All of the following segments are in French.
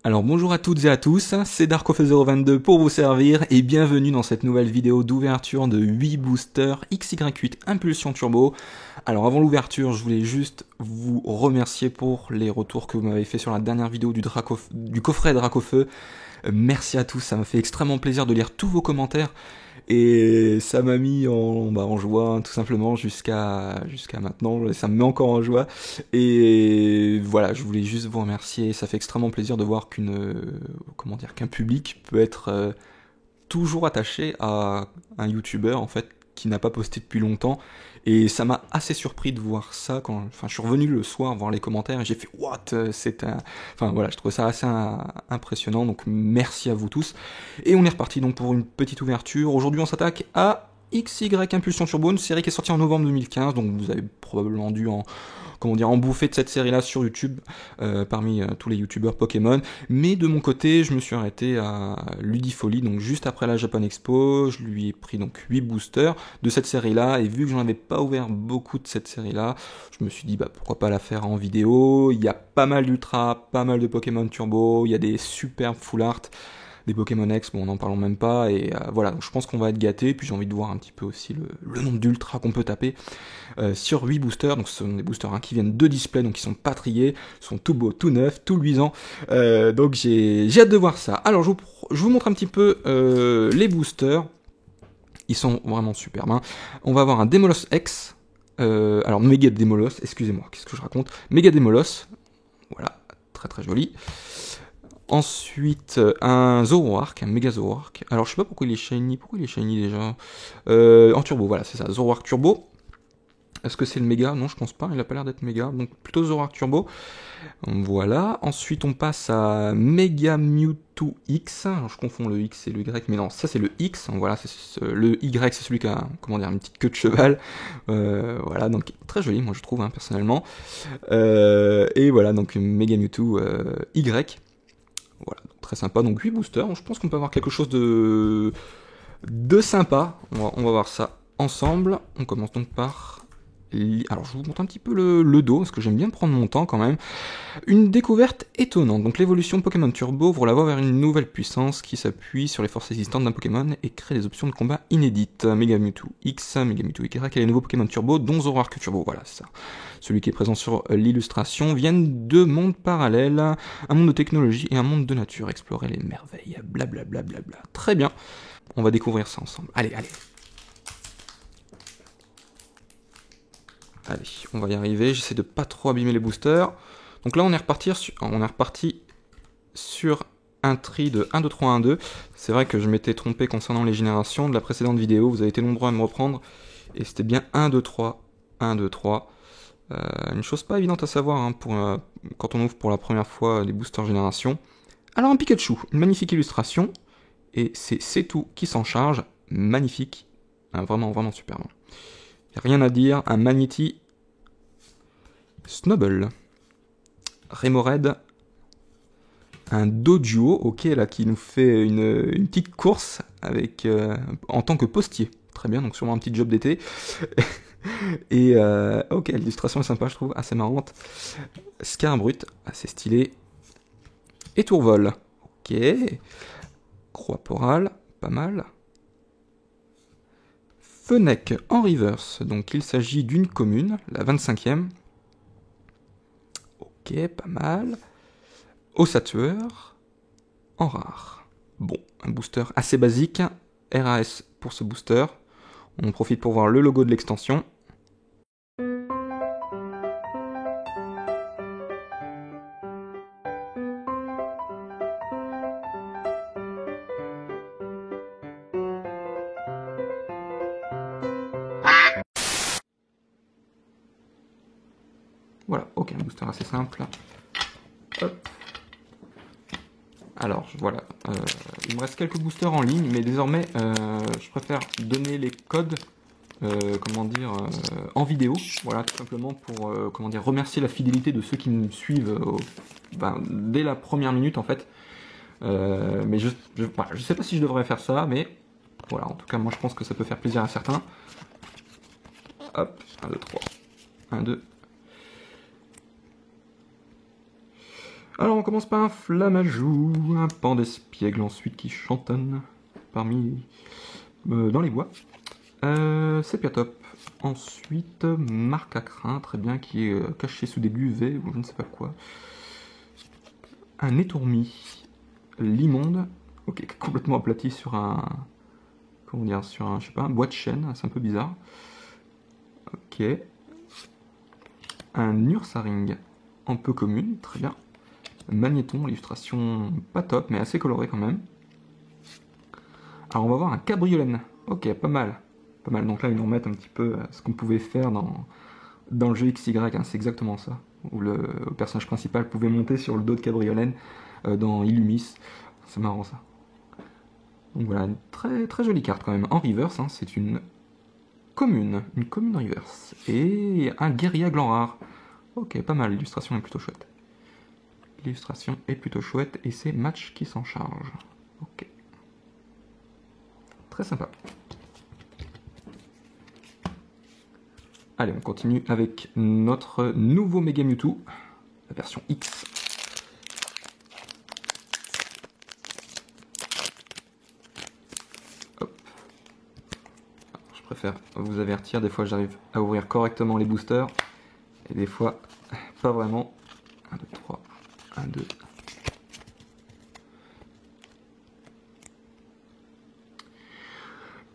Alors bonjour à toutes et à tous, c'est Darkof022 pour vous servir et bienvenue dans cette nouvelle vidéo d'ouverture de 8 boosters XY8 Impulsion Turbo. Alors avant l'ouverture, je voulais juste vous remercier pour les retours que vous m'avez fait sur la dernière vidéo du coffret Dracofeu. Merci à tous, ça m'a fait extrêmement plaisir de lire tous vos commentaires. Et ça m'a mis en joie, tout simplement, jusqu'à maintenant. Ça me met encore en joie. Et voilà, je voulais juste vous remercier. Ça fait extrêmement plaisir de voir qu'un public peut être toujours attaché à un YouTuber, en fait, qui n'a pas posté depuis longtemps. Et ça m'a assez surpris de voir ça quand, je suis revenu le soir voir les commentaires et j'ai fait what, je trouvais ça assez impressionnant. Donc merci à vous tous. Et on est reparti donc pour une petite ouverture. Aujourd'hui on s'attaque à XY Impulsion Turbo, une série qui est sortie en novembre 2015. Donc vous avez probablement dû en bouffer de cette série-là sur YouTube, parmi tous les youtubeurs Pokémon. Mais de mon côté, je me suis arrêté à Ludifolie, donc juste après la Japan Expo. Je lui ai pris donc 8 boosters de cette série-là, et vu que j'en avais pas ouvert beaucoup de cette série-là, je me suis dit pourquoi pas la faire en vidéo. Il y a pas mal d'Ultra, pas mal de Pokémon Turbo, il y a des superbes full art, des Pokémon X, bon, n'en parlons même pas, et voilà, donc je pense qu'on va être gâtés. Puis j'ai envie de voir un petit peu aussi le nombre d'ultra qu'on peut taper sur 8 boosters. Donc ce sont des boosters qui viennent de display, donc ils sont pas triés, sont tout beaux, tout neufs, tout luisants, donc j'ai hâte de voir ça. Alors je vous montre un petit peu les boosters, ils sont vraiment superbes, hein. On va avoir un Demolos X, alors Mega Demolos, excusez-moi, qu'est-ce que je raconte, Mega Demolos, voilà, très très joli. Ensuite, un Zoroark, un méga Zoroark. Alors, je sais pas pourquoi il est shiny. Pourquoi il est shiny déjà en turbo, voilà, c'est ça. Zoroark Turbo. Est-ce que c'est le méga? Non, je pense pas. Il a pas l'air d'être méga. Donc, plutôt Zoroark Turbo. Voilà. Ensuite, on passe à Mega Mewtwo X. Alors, je confonds le X et le Y. Mais non, ça, c'est le X. Voilà, le Y, c'est celui qui a, une petite queue de cheval. Voilà, donc, très joli, moi, je trouve, personnellement. Et voilà, donc, Mega Mewtwo Y. Voilà, donc très sympa, donc 8 boosters, je pense qu'on peut avoir quelque chose de sympa, on va voir ça ensemble. On commence donc par... Alors je vous montre un petit peu le dos, parce que j'aime bien prendre mon temps quand même. Une découverte étonnante, donc l'évolution Pokémon Turbo vous la voit vers une nouvelle puissance qui s'appuie sur les forces existantes d'un Pokémon et crée des options de combat inédites. Mega Mewtwo X, Mega Mewtwo Y et les nouveaux Pokémon Turbo, dont Zoroark Turbo, voilà c'est ça. Celui qui est présent sur l'illustration, viennent de mondes parallèles, un monde de technologie et un monde de nature. Explorer les merveilles, blablabla. Très bien, on va découvrir ça ensemble. Allez. Allez, on va y arriver, j'essaie de pas trop abîmer les boosters. Donc là on est reparti sur un tri de 1, 2, 3, 1, 2. C'est vrai que je m'étais trompé concernant les générations de la précédente vidéo, vous avez été nombreux à me reprendre, et c'était bien 1, 2, 3, 1, 2, 3. Une chose pas évidente à savoir quand on ouvre pour la première fois des boosters génération. Alors un Pikachu, une magnifique illustration, et c'est tout qui s'en charge, magnifique, vraiment superbe. Y a rien à dire, un Magnéti Snubble, Remoraid, un Doduo, ok, là qui nous fait une petite course avec en tant que postier, très bien, donc sûrement un petit job d'été. Et ok, l'illustration est sympa, je trouve, assez marrante. Scarbrut, assez stylé. Et Tourvol, ok. Croix-Poral, pas mal. Fennec en reverse, donc il s'agit d'une commune, la 25e. Ok, pas mal. Ossatueur, en rare. Bon, un booster assez basique, RAS pour ce booster. On en profite pour voir le logo de l'extension. Voilà, ok, un booster assez simple. Hop. Alors, voilà, il me reste quelques boosters en ligne, mais désormais, je préfère donner les codes, en vidéo, voilà, tout simplement pour, remercier la fidélité de ceux qui me suivent dès la première minute, en fait. Mais je sais pas si je devrais faire ça, mais voilà, en tout cas, moi, je pense que ça peut faire plaisir à certains. Hop, 1, 2, 3, 1, 2. Alors on commence par un flamajou, un pan d'espiègle ensuite qui chantonne parmi dans les bois. Sépiatop. Ensuite, marque à crin, très bien, qui est caché sous des duvets ou je ne sais pas quoi. Un étourmi, l'immonde, ok, complètement aplati sur un, comment dire, sur un, je sais pas, un bois de chêne, c'est un peu bizarre. Ok. Un ursaring, un peu commune, très bien. Magnéton, illustration pas top, mais assez colorée quand même. Alors on va voir un cabriolène, ok, pas mal. Pas mal, donc là ils nous remettent un petit peu ce qu'on pouvait faire dans le jeu XY, hein, c'est exactement ça. Où le personnage principal pouvait monter sur le dos de cabriolène dans Illumis. C'est marrant ça. Donc voilà, une très, très jolie carte quand même. En reverse, hein, c'est une commune reverse. Et un guérilla gland rare. Ok, pas mal, l'illustration est plutôt chouette. L'illustration est plutôt chouette et c'est Match qui s'en charge. Ok. Très sympa. Allez, on continue avec notre nouveau Mega Mewtwo, la version X. Hop. Je préfère vous avertir, des fois j'arrive à ouvrir correctement les boosters, et des fois pas vraiment. 1, 2, 3, 1, 2.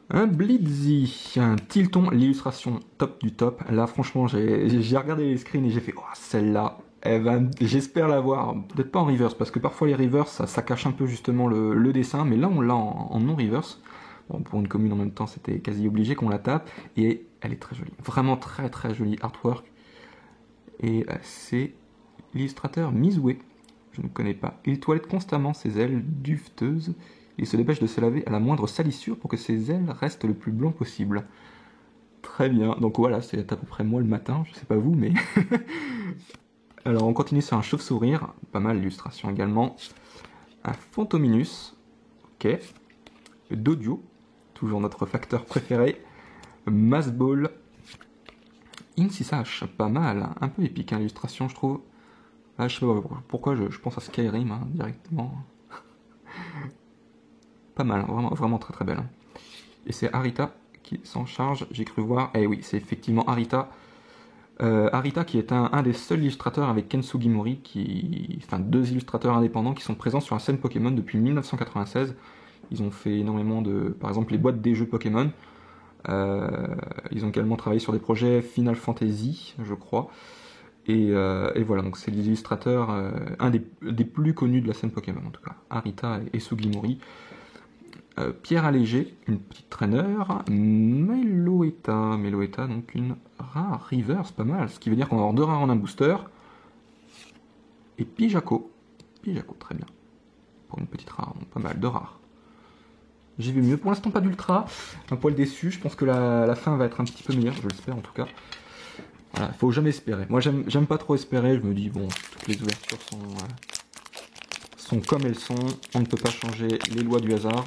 Un Blitzy, un Tilton, l'illustration top du top. Là, franchement, j'ai regardé les screens et j'ai fait, oh, celle-là, j'espère l'avoir. Peut-être pas en reverse, parce que parfois les reverse, ça cache un peu justement le dessin, mais là, on l'a en non reverse. Bon, pour une commune en même temps, c'était quasi obligé qu'on la tape, et elle est très jolie. Vraiment très très jolie artwork. Et c'est l'illustrateur Mizue, je ne connais pas. Il toilette constamment ses ailes duveteuses. Il se dépêche de se laver à la moindre salissure pour que ses ailes restent le plus blanc possible. Très bien, donc voilà, c'est à peu près moi le matin, je sais pas vous, mais... Alors on continue sur un chauve-sourire, pas mal l'illustration également. Un Fantominus, ok. Dodio, toujours notre facteur préféré. Massball. Incisash, pas mal, un peu épique hein, l'illustration je trouve. Ah, je sais pas pourquoi je pense à Skyrim hein, directement. Pas mal, vraiment, vraiment très très belle. Et c'est Arita qui s'en charge, j'ai cru voir. Eh oui, c'est effectivement Arita. Arita qui est un des seuls illustrateurs avec Ken Sugimori, enfin deux illustrateurs indépendants qui sont présents sur la scène Pokémon depuis 1996. Ils ont fait énormément de, par exemple, les boîtes des jeux Pokémon. Ils ont également travaillé sur des projets Final Fantasy, je crois. Et voilà, donc c'est l'illustrateur, un des plus connus de la scène Pokémon en tout cas. Arita et Sugimori. Pierre Allégé, une petite traîneur. Meloetta, donc une rare reverse, pas mal. Ce qui veut dire qu'on va avoir 2 rares en un booster. Et Pijako, très bien. Pour une petite rare, donc pas mal, 2 rares. J'ai vu mieux, pour l'instant pas d'ultra. Un poil déçu, je pense que la fin va être un petit peu meilleure, je l'espère en tout cas. Voilà, faut jamais espérer. Moi j'aime pas trop espérer, je me dis bon, toutes les ouvertures sont comme elles sont, on ne peut pas changer les lois du hasard.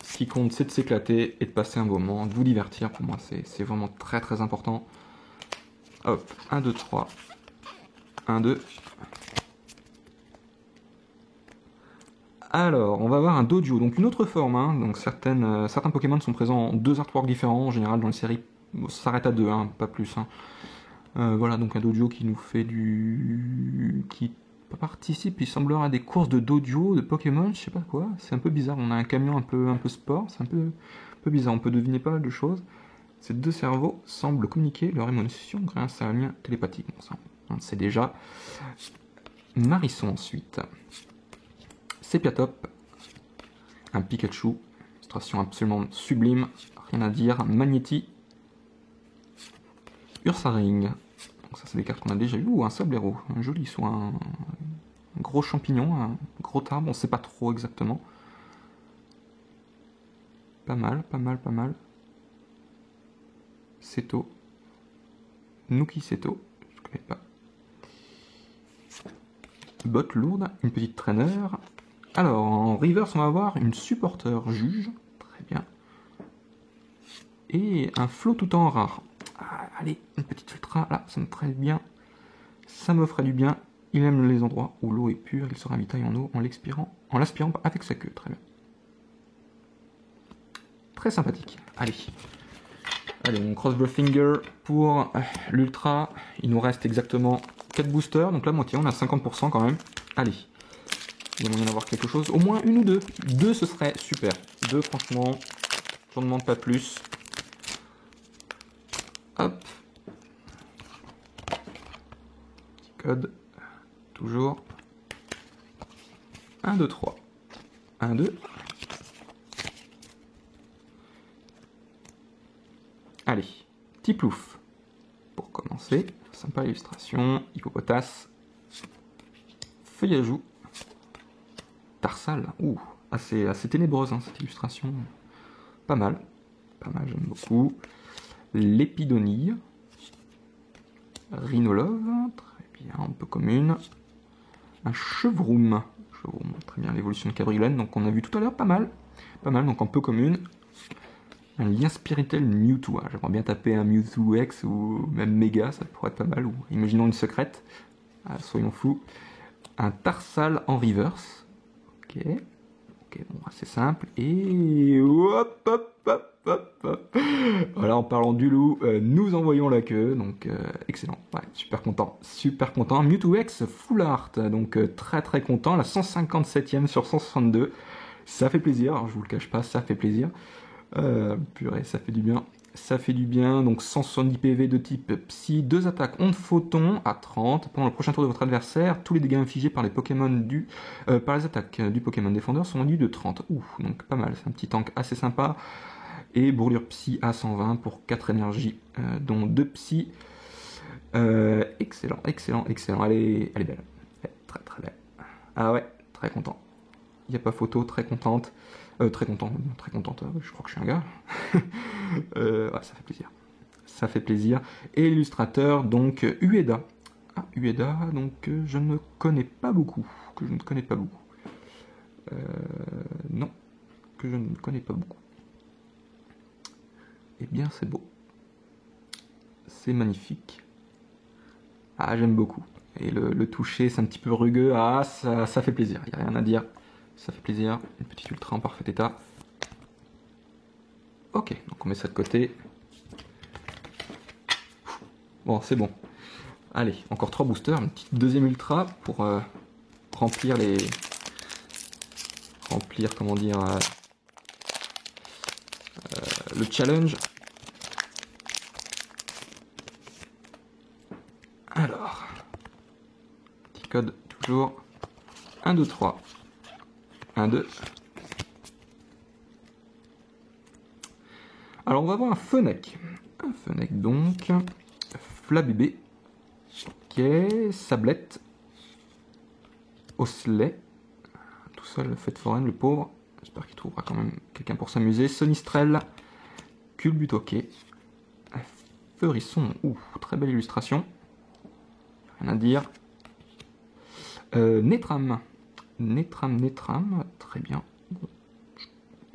Ce qui compte c'est de s'éclater et de passer un moment, de vous divertir, pour moi c'est vraiment très très important. Hop, 1, 2, 3, 1, 2. Alors, on va avoir un dojo, donc une autre forme, hein. Donc certains Pokémon sont présents en 2 artworks différents, en général dans les séries, bon, ça s'arrête à 2, hein, pas plus. Hein. Voilà, donc un dojo qui nous fait qui participe, il semblerait, à des courses de dojo, de Pokémon, je sais pas quoi, c'est un peu bizarre, on a un camion un peu sport, c'est un peu bizarre, on peut deviner pas mal de choses. Ces 2 cerveaux semblent communiquer leur émotion grâce à un lien télépathique, bon, ça on le sait déjà. Marisson ensuite. Sépiatop, un Pikachu, illustration absolument sublime, rien à dire. Magnéti, Ursaring, donc ça c'est des cartes qu'on a déjà eues, ou un Sablero, un joli, soit un gros champignon, un gros arbre, on sait pas trop exactement. Pas mal. Seto, Nuki Seto, je connais pas. Botte lourde, une petite traîneur. Alors, en reverse, on va avoir une supporter juge, très bien. Et un flot tout en rare. Ah, allez, une petite ultra, là, ça me traîne bien. ça me ferait du bien. Il aime les endroits où l'eau est pure, il se ravitaille en eau en l'aspirant avec sa queue. Très bien. Très sympathique. Allez, on cross the finger pour l'ultra. Il nous reste exactement 4 boosters, donc la moitié, on a 50% quand même. Allez, il y a moyen d'avoir quelque chose, au moins une ou deux. 2 ce serait super. 2 franchement, j'en demande pas plus. Hop. Petit code. Toujours. 1, 2, 3. 1, 2. Allez, petit plouf. Pour commencer, sympa illustration. Hippopotas. Feuillajou. Tarsal. Ouh, assez ténébreuse hein, cette illustration. Pas mal, j'aime beaucoup. L'épidonille. Rhinolove, très bien, un peu commune. Un chevroum, très bien, l'évolution de Cabriolaine, donc on a vu tout à l'heure, pas mal, donc en peu commune. Un lien spirituel Mewtwo, j'aimerais bien taper un Mewtwo X ou même Mega, ça pourrait être pas mal, ou imaginons une secrète, soyons fous. Un Tarsal en reverse, ok, bon, assez simple, et hop. Voilà, en parlant du loup, nous envoyons la queue, donc excellent, ouais, super content. Mewtwo X Full Art, donc très content, la 157e sur 162, ça fait plaisir, alors, je vous le cache pas, ça fait plaisir, purée, ça fait du bien, donc 170 PV de type Psy, 2 attaques onde photon à 30, pendant le prochain tour de votre adversaire, tous les dégâts infligés par les Pokémon par les attaques du Pokémon défendeur sont réduits de 30, donc pas mal, c'est un petit tank assez sympa. Et brûlure psy à 120 pour 4 énergies, dont 2 psy. Excellent. Elle est belle. Elle est très belle. Ah ouais, très content. Il n'y a pas photo, très contente. Très contente, je crois que je suis un gars. Ouais, ça fait plaisir. Et l'illustrateur, donc, Ueda. Ah, Ueda, donc, je ne connais pas beaucoup. Non, que je ne connais pas beaucoup. Eh bien, c'est beau. C'est magnifique. Ah, j'aime beaucoup. Et le toucher, c'est un petit peu rugueux. Ah, ça fait plaisir. Il n'y a rien à dire. Ça fait plaisir. Une petite ultra en parfait état. Ok, donc on met ça de côté. Bon, c'est bon. Allez, encore 3 boosters. Une petite deuxième ultra pour remplir, comment dire... le challenge. Alors, petit code toujours. 1, 2, 3. 1, 2. Alors on va voir un Fennec. Donc. Flabébé. Ok. Sablette. Osselet. Tout seul, fête foraine, le pauvre. J'espère qu'il trouvera quand même quelqu'un pour s'amuser. Sonistrel. Culbute, ok. Feurisson, très belle illustration. Rien à dire. Netram, très bien.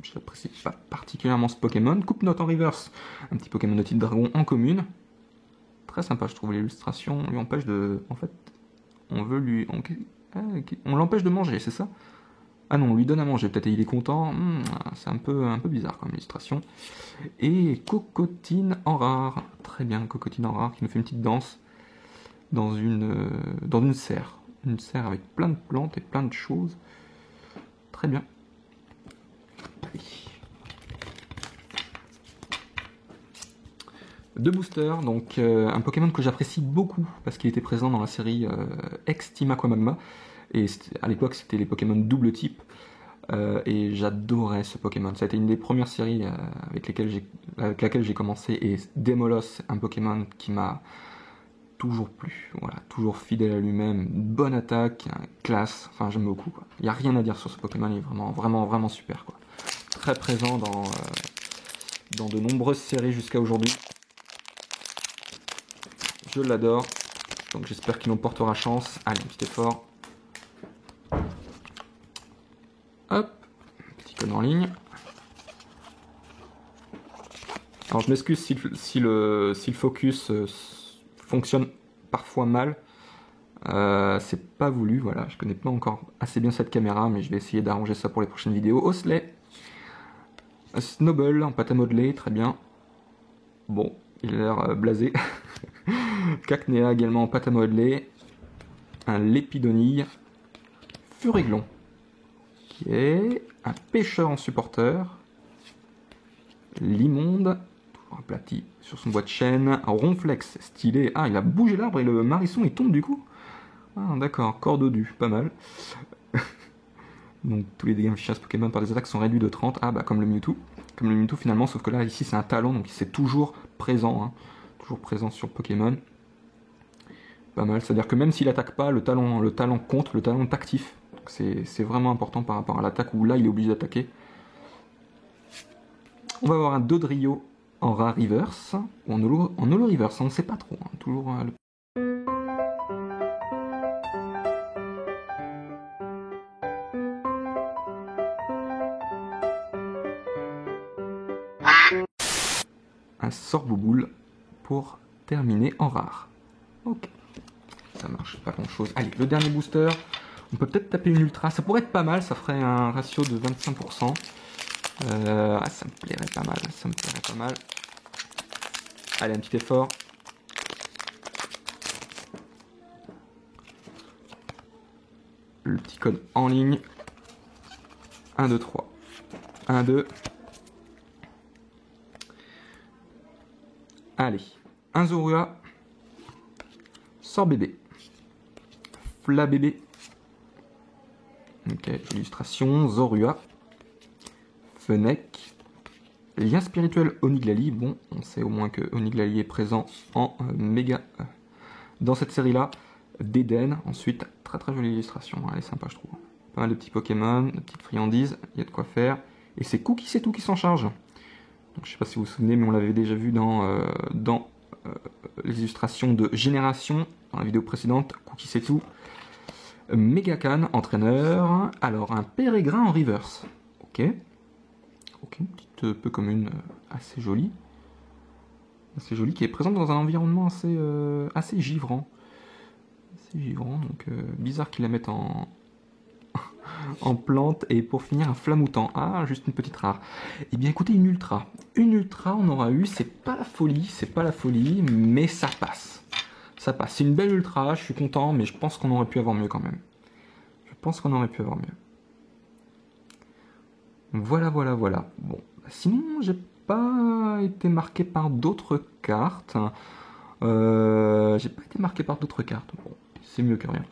Je n'apprécie pas particulièrement ce Pokémon. Coupe-note en reverse, un petit Pokémon de type dragon en commune. Très sympa, je trouve, l'illustration. Lui empêche de... En fait, on l'empêche de manger, c'est ça? Ah non, on lui donne à manger, peut-être, et il est content. C'est un peu bizarre comme illustration. Et Cocotine en rare. Très bien, Cocotine en rare qui nous fait une petite danse dans une serre. Une serre avec plein de plantes et plein de choses. Très bien. Allez. 2 boosters, donc un Pokémon que j'apprécie beaucoup parce qu'il était présent dans la série ex-Team Aquamagma. Et à l'époque, c'était les Pokémon double type. Et j'adorais ce Pokémon. Ça a été une des premières séries avec laquelle j'ai commencé. Et Demolos, un Pokémon qui m'a toujours plu. Voilà, toujours fidèle à lui-même. Bonne attaque, classe. Enfin, j'aime beaucoup. Il n'y a rien à dire sur ce Pokémon. Il est vraiment super, quoi. Très présent dans de nombreuses séries jusqu'à aujourd'hui. Je l'adore. Donc j'espère qu'il nous portera chance. Allez, un petit effort. Hop, petit code en ligne. Alors je m'excuse si le focus fonctionne parfois mal. C'est pas voulu, voilà, je connais pas encore assez bien cette caméra, mais je vais essayer d'arranger ça pour les prochaines vidéos. Osley, Snowball en pâte à modeler, très bien. Bon, il a l'air blasé. Cacnea également en pâte à modeler. Un Lépidonille. Furiglon, qui est un pêcheur en supporter. L'immonde, toujours aplati sur son bois de chêne. Un Ronflex, stylé. Ah, il a bougé l'arbre et le marisson il tombe du coup. Ah, d'accord, cordodu, pas mal. Donc tous les dégâts chasse Pokémon par des attaques sont réduits de 30. Ah, bah comme le Mewtwo. Comme le Mewtwo finalement, sauf que là, ici c'est un talon, donc c'est toujours présent. Hein. Toujours présent sur Pokémon. Pas mal, c'est-à-dire que même s'il attaque pas, le talon compte, le talon est actif. C'est vraiment important par rapport à l'attaque où là il est obligé d'attaquer. On va avoir un Dodrio en rare reverse, ou en holo reverse, on ne sait pas trop. Hein. Toujours un Sorbouboule pour terminer en rare. Ok, ça marche pas grand chose. Allez, le dernier booster. On peut peut-être taper une ultra, ça pourrait être pas mal, ça ferait un ratio de 25%. Ah, ça me plairait pas mal, ça me plairait pas mal. Allez, un petit effort. Le petit code en ligne. 1, 2, 3. 1, 2. Allez, un Zorua. Sorbébé. Flabébé. Ok, illustration, Zorua, Fennec, lien spirituel Oniglali. Bon, on sait au moins que Oniglali est présent en méga dans cette série-là. Déden, ensuite, très très jolie illustration, elle est sympa je trouve. Pas mal de petits Pokémon, de petites friandises, il y a de quoi faire. Et c'est Cookie c'est tout qui s'en charge. Donc, je sais pas si vous vous souvenez, mais on l'avait déjà vu dans les illustrations de Génération, dans la vidéo précédente, Cookie c'est tout. Megacan, entraîneur. Alors, un Pérégrin en reverse. Ok. Ok, une petite peu commune assez jolie. Assez jolie, qui est présente dans un environnement assez givrant. Assez givrant, donc bizarre qu'ils la mettent en plante. Et pour finir, un Flamoutant. Ah, juste une petite rare. Eh bien, écoutez, une ultra. Une ultra, on aura eu, c'est pas la folie, mais ça passe. Ça passe, c'est une belle ultra, je suis content, mais je pense qu'on aurait pu avoir mieux quand même. Je pense qu'on aurait pu avoir mieux. Voilà. Bon, sinon, j'ai pas été marqué par d'autres cartes. Bon, c'est mieux que rien.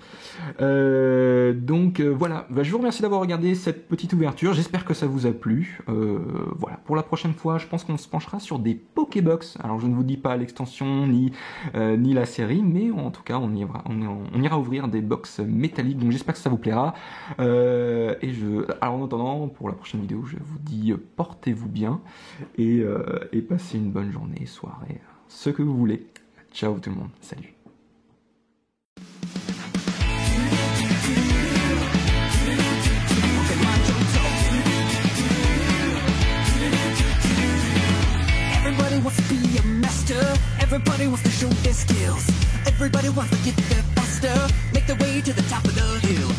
Donc voilà, je vous remercie d'avoir regardé cette petite ouverture, j'espère que ça vous a plu. Voilà, pour la prochaine fois, je pense qu'on se penchera sur des Pokébox. Alors je ne vous dis pas l'extension ni la série, mais en tout cas on ira ouvrir des box métalliques, donc j'espère que ça vous plaira. Alors en attendant, pour la prochaine vidéo, je vous dis portez-vous bien et passez une bonne journée, soirée, ce que vous voulez. Ciao tout le monde, salut. Everybody wants to show their skills. Everybody wants to get there faster, make their way to the top of the hill.